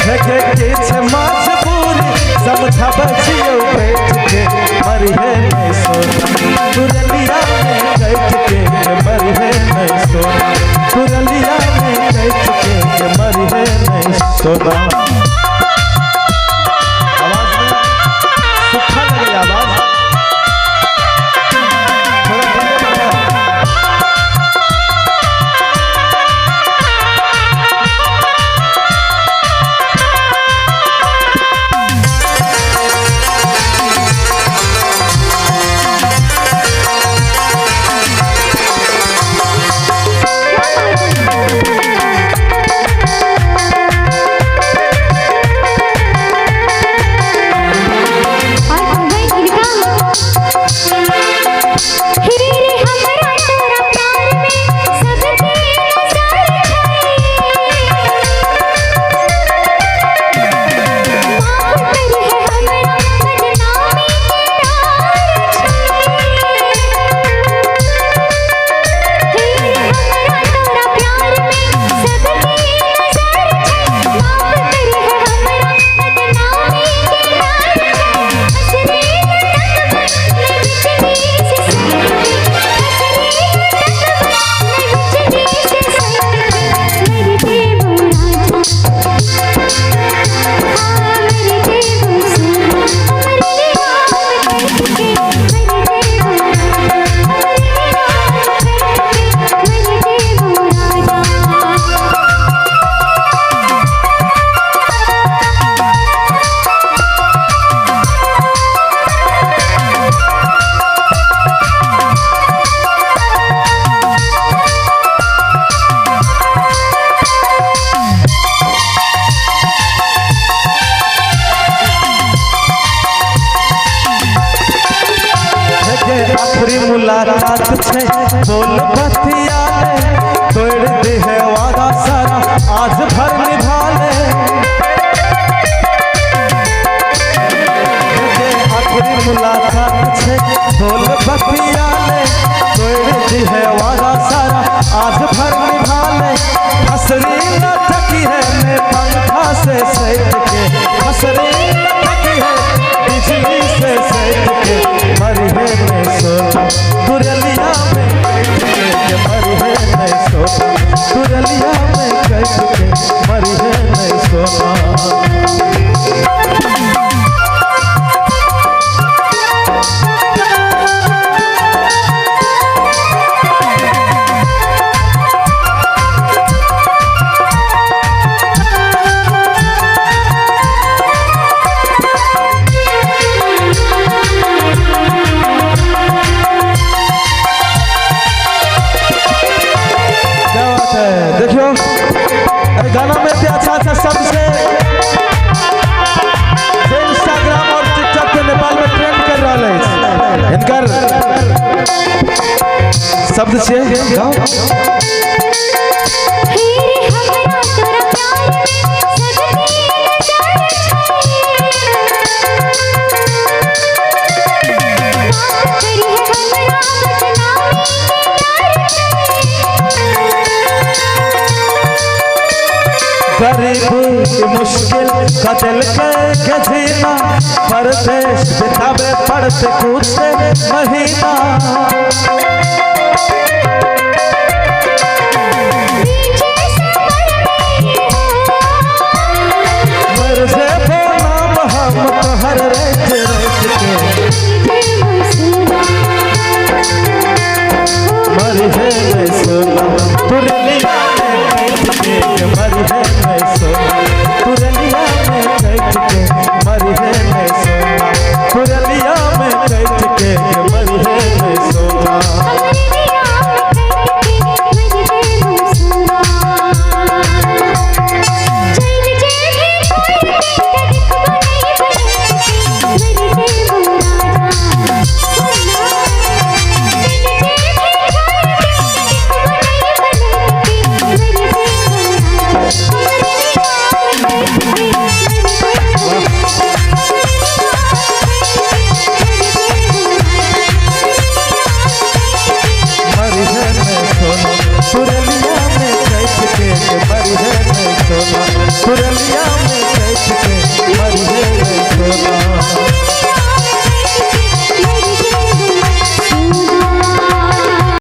के किछ मजबूरी समझा बचियो बैठ के मरी है नहीं सोना दुरलिया में बैठ के मरी है नहीं सोना दुरलिया में बैठ के मरी है नहीं सोना। आवाज में सुखा लगे आवाज आखिरी मुलाकात छे बोल बतिया ले तोड़ दे है वादा सारा आज भर निभा ले आखिरी मुलाकात छे बोल बतिया ले तोड़ दे है वादा सारा आज भर निभा ले हसरी न थकी है मैं पंखा से सैत के हसरी न थकी है बिजली से सैत के मरी है नहीं सोना दुरलिया में बैठ के मरी है नहीं सोना दुरलिया में बैठ के मरी है नहीं सोना। देखियो गाना में भी अच्छा अच्छा शब्द से इंस्टाग्राम और टिकटॉक के नेपाल में ट्रेंड कर रहा है इनकर शब्द से गाओ गरीब मुश्किल का दिल के जीना परदेश बितावे पड़ते कुछ महीना